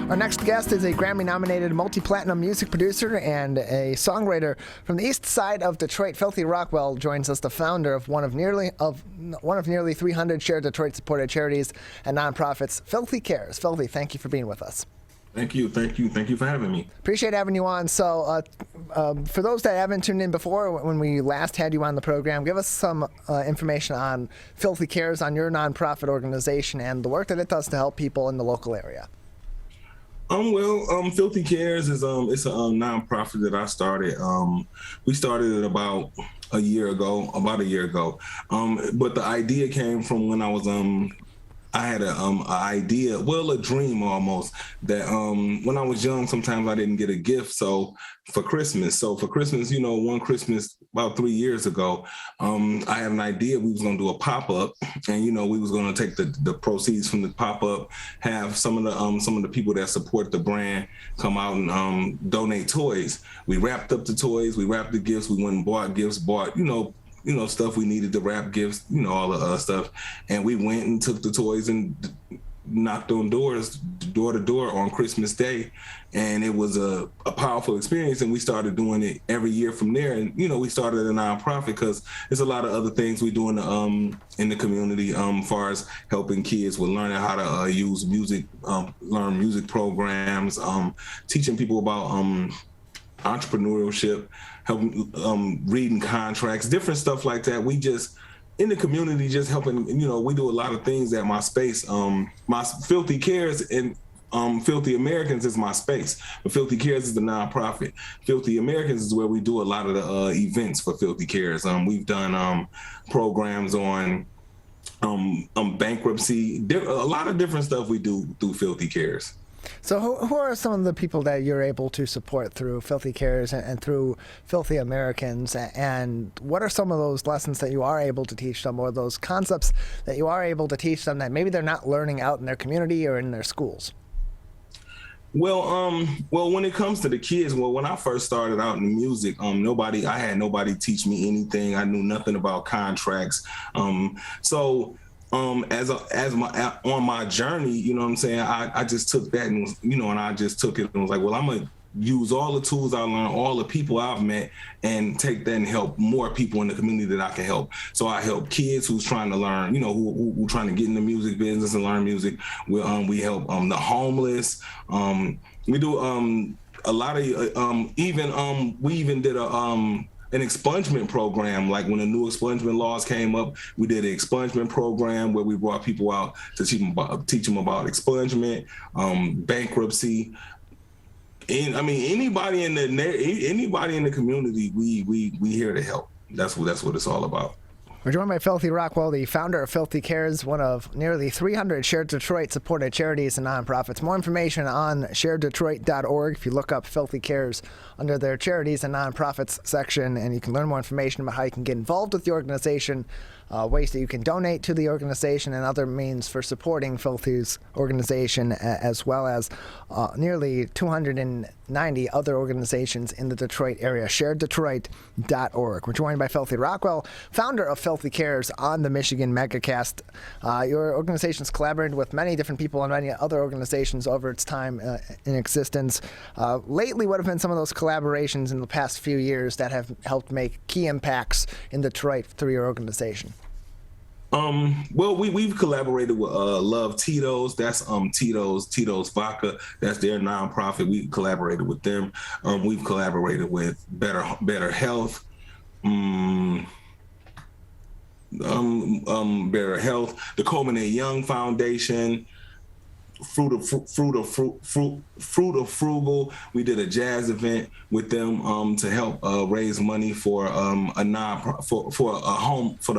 Our next guest is a Grammy-nominated multi-platinum music producer and a songwriter from the east side of Detroit. Filthy Rockwell joins us, the founder of one of nearly 300 shared Detroit-supported charities and nonprofits, Filthy Cares. Filthy, thank you for being with us. Thank you for having me. Appreciate having you on. So for those that haven't tuned in before, when we last had you on the program, give us some information on Filthy Cares, on your nonprofit organization and the work that it does to help people in the local area. Filthy Cares is it's a nonprofit that I started. We started it about a year ago. But the idea came from when I was I had an idea, a dream almost, that when I was young, sometimes I didn't get a gift. So for Christmas, one Christmas about 3 years ago, I had an idea. We was going to do a pop-up, and we was going to take the proceeds from the pop-up, have some of the people that support the brand come out and donate toys. We wrapped up the toys, we wrapped the gifts, we went and bought gifts, stuff we needed to wrap gifts, all the other stuff. And we went and took the toys and knocked on doors, door to door on Christmas Day. And it was a powerful experience. And we started doing it every year from there. And, we started a nonprofit because there's a lot of other things we do in the community, as far as helping kids with learning how to use music, learn music programs, teaching people about entrepreneurship, helping reading contracts, different stuff like that. We just in the community, just helping. We do a lot of things at my space. My Filthy Cares and Filthy Americans is my space, but Filthy Cares is the nonprofit. Filthy Americans is where we do a lot of the events for Filthy Cares. We've done programs on bankruptcy, a lot of different stuff we do through Filthy Cares. So who are some of the people that you're able to support through Filthy Cares and through Filthy Americans? And what are some of those lessons that you are able to teach them, or those concepts that you are able to teach them that maybe they're not learning out in their community or in their schools? Well, when it comes to the kids, when I first started out in music, I had nobody teach me anything. I knew nothing about contracts. On my journey, I just took that and I just took it and was like, well, I'm gonna use all the tools I learned, all the people I've met, and take that and help more people in the community that I can help. So I help kids who's trying to learn, who trying to get in the music business and learn music. We help the homeless. We do a lot of we even did an expungement program. Like when the new expungement laws came up, we did an expungement program where we brought people out to teach them about expungement, bankruptcy. And anybody in the community, we here to help. That's what it's all about. We're joined by Filthy Rockwell, the founder of Filthy Cares, one of nearly 300 Shared Detroit-supported charities and nonprofits. More information on shareddetroit.org if you look up Filthy Cares under their charities and nonprofits section, and you can learn more information about how you can get involved with the organization, ways that you can donate to the organization, and other means for supporting Filthy's organization, as well as nearly 290 other organizations in the Detroit area. shareddetroit.org. We're joined by Filthy Rockwell, founder of Filthy Cares, on the Michigan MegaCast. Your organization's collaborated with many different people and many other organizations over its time in existence. Lately, what have been some of those collaborations in the past few years that have helped make key impacts in Detroit through your organization? We've collaborated with Love Tito's. That's Tito's Vodka. That's their nonprofit. We collaborated with them. We've collaborated with Better Health. Better Health, the Coleman A. Young Foundation, Fruit of Frugal. We did a jazz event with them to help raise money for the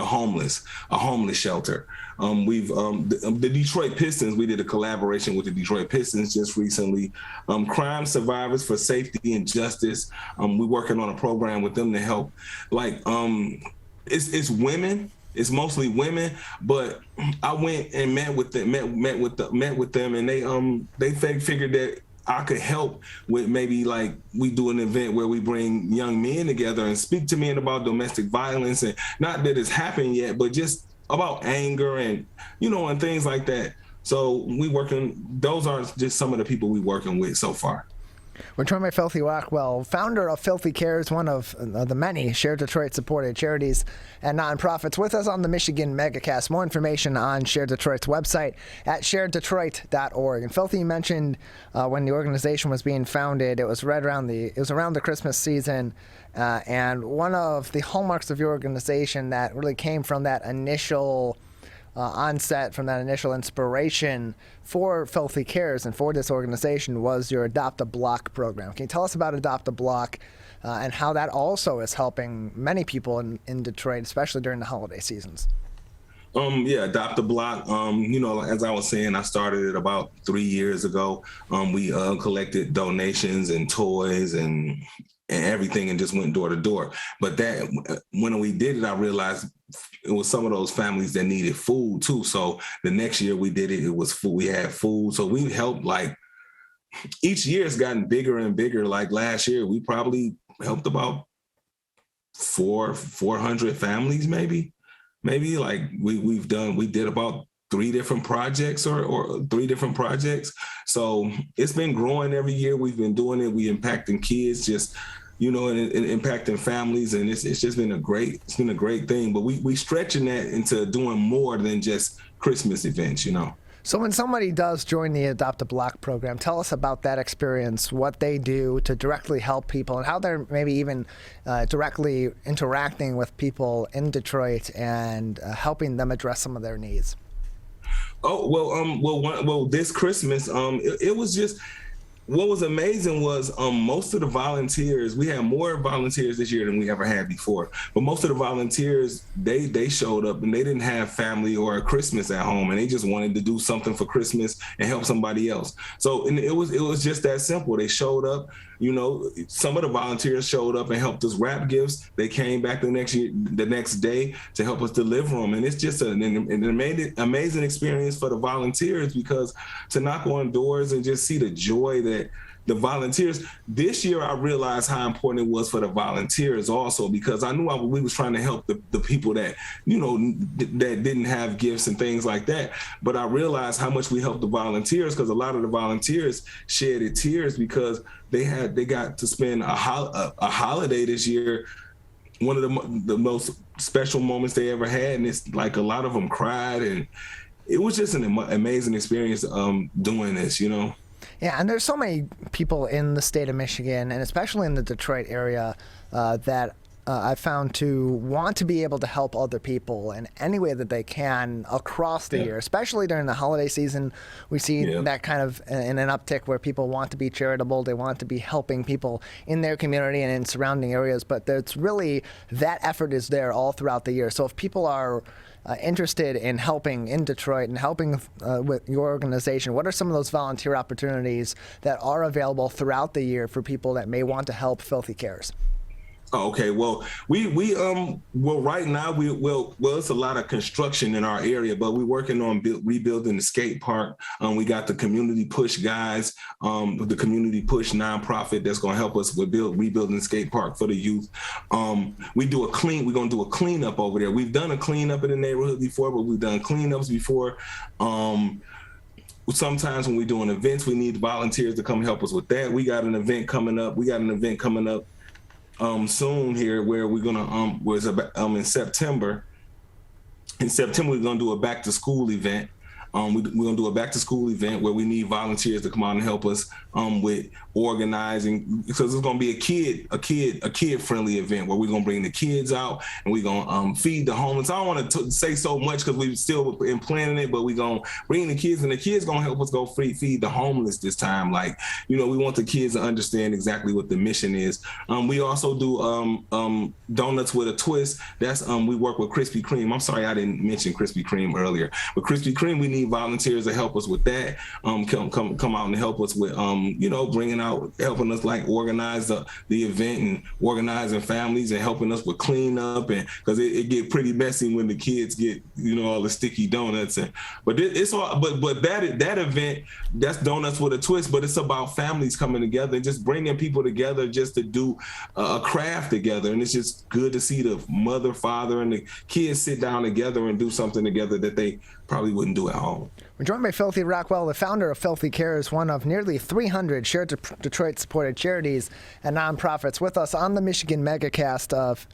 homeless shelter. The Detroit Pistons. We did a collaboration with the Detroit Pistons just recently. Crime Survivors for Safety and Justice. We're working on a program with them to help. It's women. It's mostly women, but I went and met with them, and they figured that I could help with maybe like we do an event where we bring young men together and speak to men about domestic violence, and not that it's happened yet, but just about anger and and things like that. So those are just some of the people we working with so far. We're joined by Filthy Rockwell, founder of Filthy Cares, one of the many Share Detroit supported charities and nonprofits, with us on the Michigan Megacast. More information on Share Detroit's website at sharedetroit.org. And Filthy, you mentioned when the organization was being founded, it was around the Christmas season, and one of the hallmarks of your organization that really came from that initial onset, from that initial inspiration for Filthy Cares and for this organization, was your Adopt a Block program. Can you tell us about Adopt a Block and how that also is helping many people in Detroit, especially during the holiday seasons? Yeah, Adopt a Block. As I was saying, I started it about 3 years ago. We collected donations and toys and everything and just went door to door. But that when we did it, I realized it was some of those families that needed food too. So the next year we did it, it was food. We had food. So we helped, like, each year it's gotten bigger and bigger. Like last year, we probably helped about 400 families, maybe. Like we did about 3 different projects or 3 different projects. So it's been growing every year. We've been doing it. We impacting kids, just, and impacting families. And it's just been a great thing. But we stretching that into doing more than just Christmas events, So when somebody does join the Adopt a Block program, tell us about that experience, what they do to directly help people, and how they're maybe even directly interacting with people in Detroit and helping them address some of their needs. Oh, well, this Christmas, it was just, what was amazing was most of the volunteers, we had more volunteers this year than we ever had before, but most of the volunteers, they showed up and they didn't have family or a Christmas at home, and they just wanted to do something for Christmas and help somebody else. So and it was just that simple. They showed up. Some of the volunteers showed up and helped us wrap gifts. They came back the next day to help us deliver them. And it's just an amazing experience for the volunteers, because to knock on doors and just see the joy that the volunteers. This year, I realized how important it was for the volunteers also, because I knew we was trying to help the people that, that didn't have gifts and things like that. But I realized how much we helped the volunteers, because a lot of the volunteers shedded tears because they got to spend a holiday this year, one of the most special moments they ever had. And it's like a lot of them cried, and it was just an amazing experience doing this, Yeah, and there's so many people in the state of Michigan, and especially in the Detroit area, that I found to want to be able to help other people in any way that they can across the year, especially during the holiday season. We see that kind of in an uptick where people want to be charitable. They want to be helping people in their community and in surrounding areas, but there's really, that effort is there all throughout the year. So if people are interested in helping in Detroit and helping with your organization, what are some of those volunteer opportunities that are available throughout the year for people that may want to help Filthy Cares? Oh, okay. Well, right now it's a lot of construction in our area, but we're working on rebuilding the skate park. We got the Community Push guys, the Community Push nonprofit that's going to help us with rebuilding the skate park for the youth. We're going to do a cleanup over there. We've done a cleanup in the neighborhood before, but we've done cleanups before. Sometimes when we're doing events, we need volunteers to come help us with that. We got an event coming up. Soon here, where we're gonna in September. In September, we're gonna do a back to school event. We're gonna do a back to school event where we need volunteers to come out and help us with organizing, because it's gonna be a kid friendly event where we're gonna bring the kids out and we're gonna feed the homeless. I don't want to say so much because we're still in planning it, but we're gonna bring the kids, and the kids gonna help us go feed the homeless this time. Like, we want the kids to understand exactly what the mission is. We also do donuts with a twist. That's we work with Krispy Kreme. I'm sorry I didn't mention Krispy Kreme earlier, but Krispy Kreme, we need volunteers to help us with that. Come out and help us with helping us like organize the event and organizing families and helping us with cleanup, and because it get pretty messy when the kids get all the sticky donuts. But that event, that's donuts with a twist, but it's about families coming together and just bringing people together just to do a craft together. And it's just good to see the mother, father, and the kids sit down together and do something together that they probably wouldn't do at home. home. We're joined by Filthy Rockwell, the founder of Filthy Cares, one of nearly 300 Shared Detroit-supported charities and nonprofits, with us on the Michigan Megacast.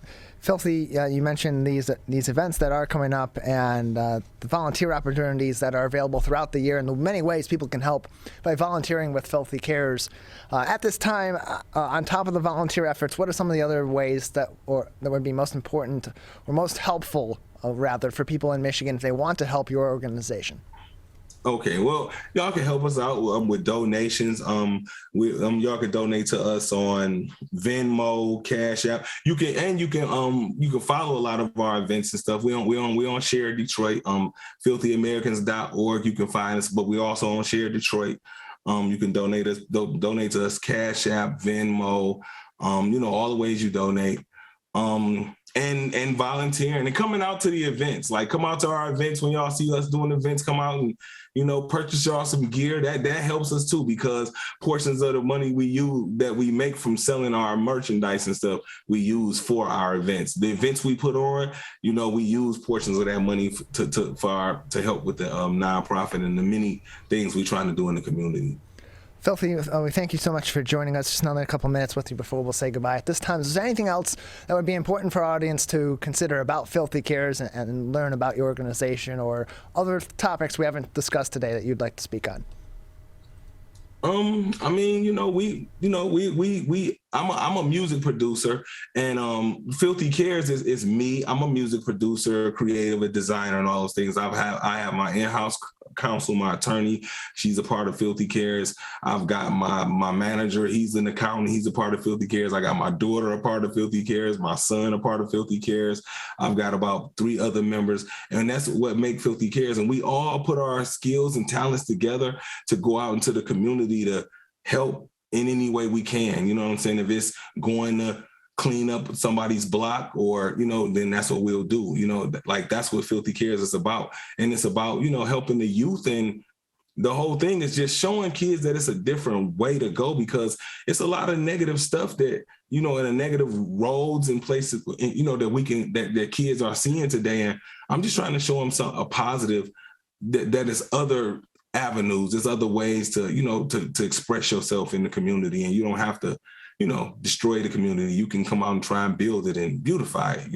Filthy, you mentioned these events that are coming up and the volunteer opportunities that are available throughout the year, and the many ways people can help by volunteering with Filthy Cares. At this time, on top of the volunteer efforts, what are some of the other ways that would be most important or most helpful, rather, for people in Michigan if they want to help your organization? Okay, well, y'all can help us out with donations. Y'all can donate to us on Venmo, Cash App. You can follow a lot of our events and stuff. We on Share Detroit, filthyamericans.org. You can find us, but we also on Share Detroit. You can donate to us, Cash App, Venmo, all the ways you donate. And volunteering and coming out to the events. Like, come out to our events when y'all see us doing events. Come out and purchase y'all some gear. That helps us too, because portions of the money that we make from selling our merchandise and stuff, we use for our events. The events we put on, we use portions of that money to help with the nonprofit and the many things we're trying to do in the community. Filthy, we thank you so much for joining us. Just another couple minutes with you before we'll say goodbye. At this time, is there anything else that would be important for our audience to consider about Filthy Cares and learn about your organization, or other topics we haven't discussed today that you'd like to speak on? I'm a music producer, and Filthy Cares is me. I'm a music producer, creative, a designer, and all those things. I have my in-house counsel, my attorney. She's a part of Filthy Cares. I've got my manager. He's an accountant. He's a part of Filthy Cares. I got my daughter a part of Filthy Cares. My son a part of Filthy Cares. I've got about 3 other members, and that's what make Filthy Cares. And we all put our skills and talents together to go out into the community to help in any way we can. You know what I'm saying? If it's going to clean up somebody's block, or, then that's what we'll do. Like, that's what Filthy Cares is about. And it's about, helping the youth. And the whole thing is just showing kids that it's a different way to go, because it's a lot of negative stuff that, in a negative roads and places, that kids are seeing today. And I'm just trying to show them a positive, that is other avenues. There's other ways to, to express yourself in the community, and you don't have to, destroy the community. You can come out and try and build it and beautify it,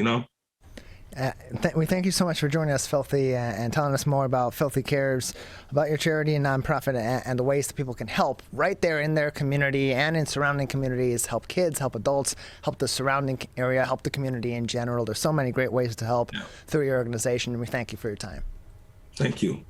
We thank you so much for joining us, Filthy, and telling us more about Filthy Cares, about your charity and nonprofit, and the ways that people can help right there in their community and in surrounding communities, help kids, help adults, help the surrounding area, help the community in general. There's so many great ways to help through your organization, and we thank you for your time. Thank you.